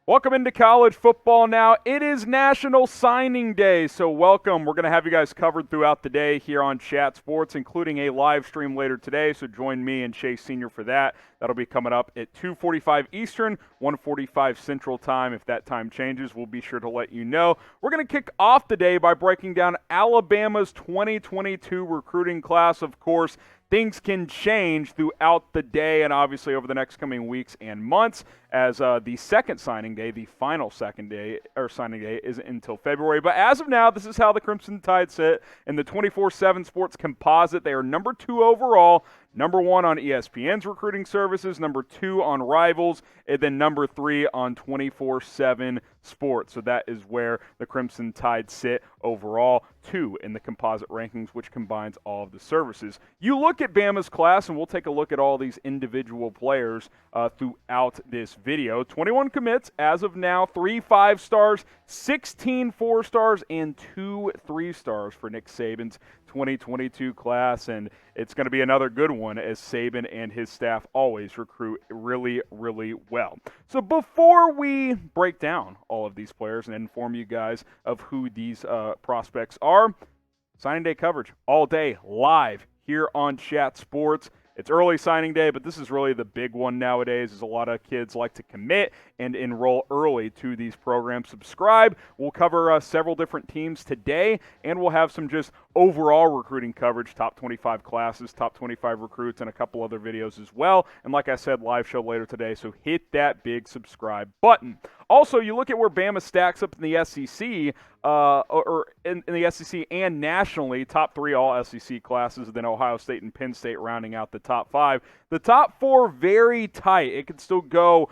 Welcome into college football now. It is National Signing Day, so welcome. We're going to have you guys covered throughout the day here on Chat Sports, including a live stream later today, so join me and Chase Sr. for that. That'll be coming up at 2:45 Eastern, 1:45 Central Time. If that time changes, we'll be sure to let you know. We're going to kick off the day by breaking down Alabama's 2022 recruiting class. Of course, things can change throughout the day and obviously over the next coming weeks and months, as the second signing day, the final signing day, isn't until February. But as of now, this is how the Crimson Tide sit in the 24/7 Sports Composite. They are number 2 overall, number 1 on ESPN's recruiting services, number 2 on Rivals, and then number 3 on 24/7 Sports. So that is where the Crimson Tide sit overall, 2 in the composite rankings, which combines all of the services. You look at Bama's class, and we'll take a look at all these individual players throughout this video. 21 commits as of now, 3 5-stars, 16 4-stars, and 2 3-stars for Nick Saban's 2022 class, and it's going to be another good one as Saban and his staff always recruit really, really well. So before we break down all of these players and inform you guys of who these prospects are, signing day coverage all day live here on Chat Sports. It's early signing day, but this is really the big one nowadays, as a lot of kids like to commit and enroll early to these programs. Subscribe. We'll cover several different teams today, and we'll have some just overall recruiting coverage, top 25 classes, top 25 recruits, and a couple other videos as well. And like I said, live show later today, so hit that big subscribe button. Also, you look at where Bama stacks up in the SEC, or in the SEC and nationally, top 3 all SEC classes, then Ohio State and Penn State rounding out the top 5. The top 4 very tight. It could still go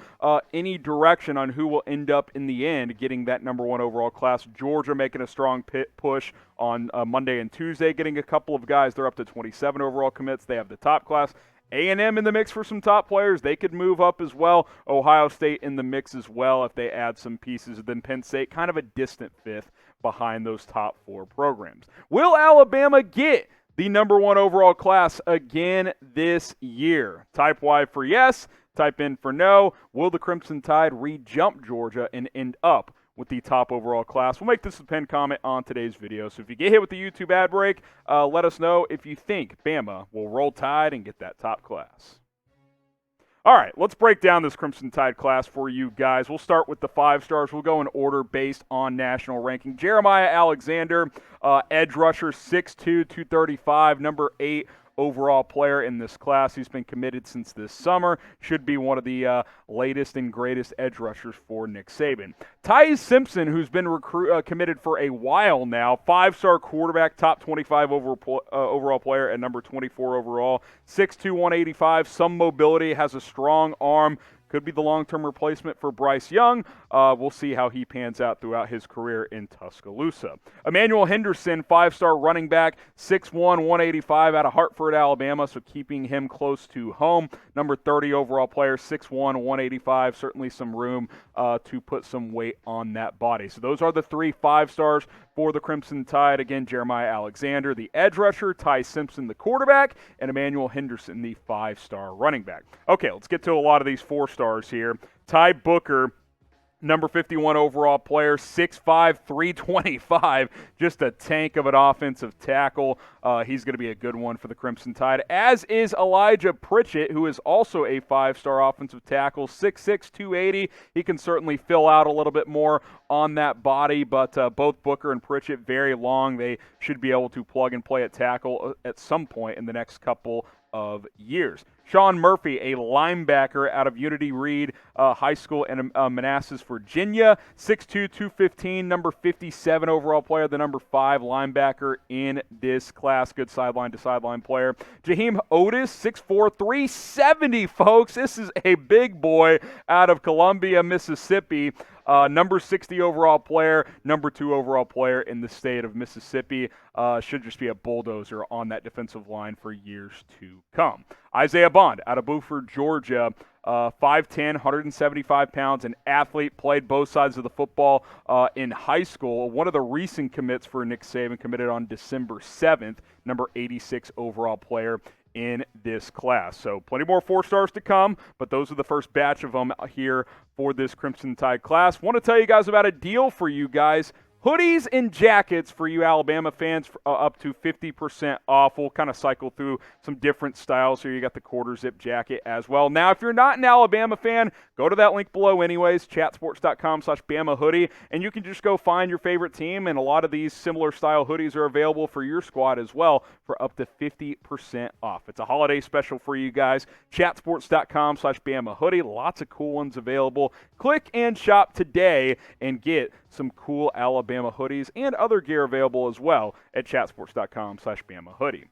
any direction on who will end up in the end getting that number 1 overall class. Georgia making a strong push on Monday and Tuesday, getting a couple of guys. They're up to 27 overall commits. They have the top class. A&M in the mix for some top players. They could move up as well. Ohio State in the mix as well if they add some pieces. Then Penn State, kind of a distant 5th behind those top 4 programs. Will Alabama get the number 1 overall class again this year? Type Y for yes, type in for no. Will the Crimson Tide re-jump Georgia and end up with the top overall class? We'll make this a pinned comment on today's video. So if you get hit with the YouTube ad break, let us know if you think Bama will roll Tide and get that top class. All right, let's break down this Crimson Tide class for you guys. We'll start with the 5-stars. We'll go in order based on national ranking. Jeremiah Alexander, edge rusher, 6'2", 235, number 8 overall player in this class. He's been committed since this summer. Should be one of the latest and greatest edge rushers for Nick Saban. Ty Simpson, who's been committed for a while now, 5-star quarterback, top 25 overall player at number 24 overall, 6'2", 185, some mobility, has a strong arm. Could be the long-term replacement for Bryce Young. We'll see how he pans out throughout his career in Tuscaloosa. Emmanuel Henderson, 5-star running back, 6'1", 185 out of Hartford, Alabama, so keeping him close to home. Number 30 overall player, 6'1", 185, certainly some room to put some weight on that body. So those are the 3 5-stars for the Crimson Tide. Again, Jeremiah Alexander, the edge rusher, Ty Simpson, the quarterback, and Emmanuel Henderson, the 5-star running back. Okay, let's get to a lot of these 4-stars here. Ty Booker, number 51 overall player, 6'5", 325, just a tank of an offensive tackle. He's going to be a good one for the Crimson Tide, as is Elijah Pritchett, who is also a 5-star offensive tackle, 6'6", 280. He can certainly fill out a little bit more on that body, but both Booker and Pritchett very long. They should be able to plug and play at tackle at some point in the next couple of years. Shawn Murphy, a linebacker out of Unity Reed High School in Manassas, Virginia, 6'2", 215, number 57 overall player, the number 5 linebacker in this class. Good sideline-to-sideline player. Jaheim Oatis, 6'4", 370, folks. This is a big boy out of Columbia, Mississippi. Number 60 overall player, number 2 overall player in the state of Mississippi. Should just be a bulldozer on that defensive line for years to come. Isaiah Bond out of Beaufort, Georgia, 5'10", 175 pounds, an athlete, played both sides of the football in high school. One of the recent commits for Nick Saban, committed on December 7th, number 86 overall player in this class. So plenty more 4-stars to come, but those are the first batch of them here for this Crimson Tide class. Want to tell you guys about a deal for you guys. Hoodies and jackets for you Alabama fans, up to 50% off. We'll kind of cycle through some different styles here. You got the quarter zip jacket as well. Now, if you're not an Alabama fan, go to that link below anyways, chatsports.com/Bama hoodie, and you can just go find your favorite team, and a lot of these similar style hoodies are available for your squad as well for up to 50% off. It's a holiday special for you guys. Chatsports.com/Bama hoodie. Lots of cool ones available. Click and shop today and get some cool Alabama hoodies and other gear available as well at chatsports.com/Bama hoodie.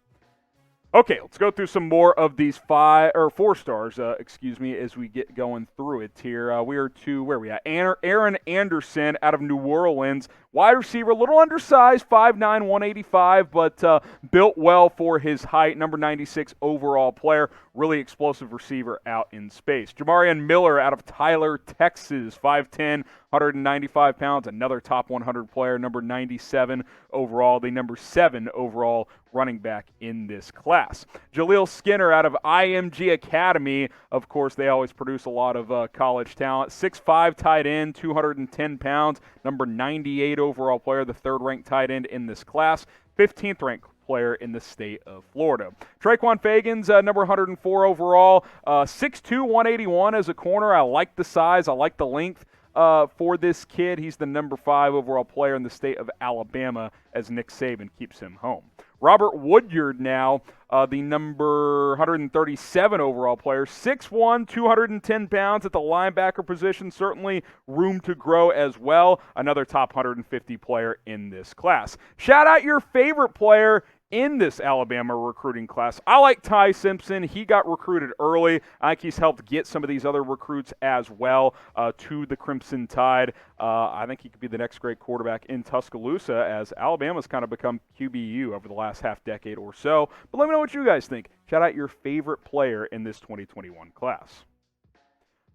Okay, let's go through some more of these 4 stars, as we get going through it here. We are to, where are we at? Aaron Anderson out of New Orleans. Wide receiver, a little undersized, 5'9", 185, but built well for his height. Number 96 overall player, really explosive receiver out in space. Jamarion Miller out of Tyler, Texas, 5'10", 195 pounds, another top 100 player, number 97 overall, the number 7 overall running back in this class. Jaleel Skinner out of IMG Academy. Of course, they always produce a lot of college talent. 6'5", tight end, 210 pounds, number 98 overall player, the 3rd-ranked tight end in this class, 15th ranked player in the state of Florida. Trequon Fegans, number 104 overall, 6'2", 181 as a corner. I like the size. I like the length for this kid. He's the number 5 overall player in the state of Alabama as Nick Saban keeps him home. Robert Woodyard now, the number 137 overall player, 6'1", 210 pounds at the linebacker position. Certainly room to grow as well. Another top 150 player in this class. Shout out your favorite player in this Alabama recruiting class. I like Ty Simpson. He got recruited early. I think he's helped get some of these other recruits as well to the Crimson Tide. I think he could be the next great quarterback in Tuscaloosa, as Alabama's kind of become QBU over the last half decade or so. But let me know what you guys think. Shout out your favorite player in this 2021 class.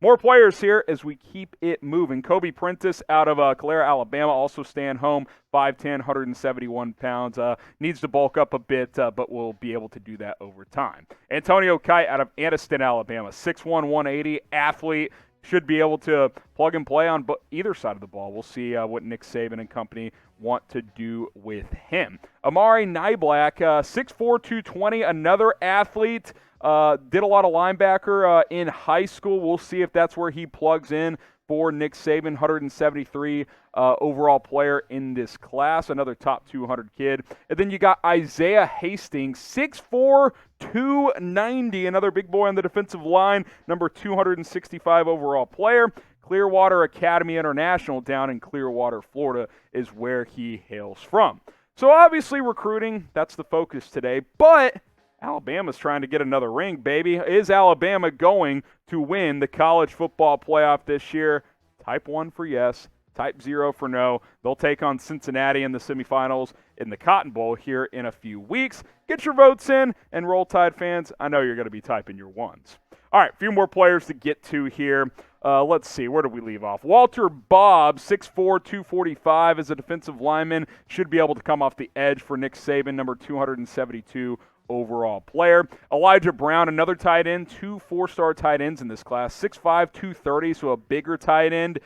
More players here as we keep it moving. Kobe Prentice out of Calera, Alabama, also staying home, 5'10", 171 pounds. Needs to bulk up a bit, but will be able to do that over time. Antonio Kite out of Anniston, Alabama, 6'1", 180, athlete. Should be able to plug and play on either side of the ball. We'll see what Nick Saban and company want to do with him. Amari Niblack, 6'4", 220, another athlete. Did a lot of linebacker in high school. We'll see if that's where he plugs in for Nick Saban, 173 overall player in this class, another top 200 kid. And then you got Isaiah Hastings, 6'4", 290, another big boy on the defensive line, number 265 overall player. Clearwater Academy International down in Clearwater, Florida is where he hails from. So obviously recruiting, that's the focus today, but Alabama's trying to get another ring, baby. Is Alabama going to win the college football playoff this year? Type 1 for yes, type 0 for no. They'll take on Cincinnati in the semifinals in the Cotton Bowl here in a few weeks. Get your votes in, and Roll Tide fans, I know you're going to be typing your ones. All right, a few more players to get to here. Let's see, where did we leave off? Walter Bobb, 6'4", 245 as a defensive lineman. Should be able to come off the edge for Nick Saban, number 272 overall player. Elijah Brown, another tight end, 2 4-star tight ends in this class, 6'5", 230, so a bigger tight end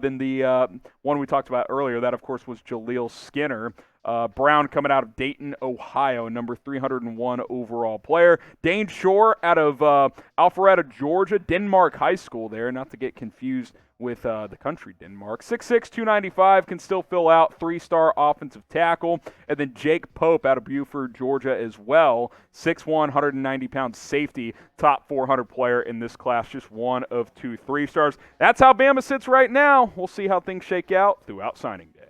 than the one we talked about earlier. That, of course, was Jaleel Skinner. Brown coming out of Dayton, Ohio, number 301 overall player. Dayne Shor out of Alpharetta, Georgia, Denmark High School there, not to get confused with the country Denmark. 6'6", 295, can still fill out, 3-star offensive tackle. And then Jake Pope out of Buford, Georgia as well, 6'1", 190-pound safety, top 400 player in this class, just one of 2 3-stars. That's how Bama sits right now. We'll see how things shake out throughout signing day.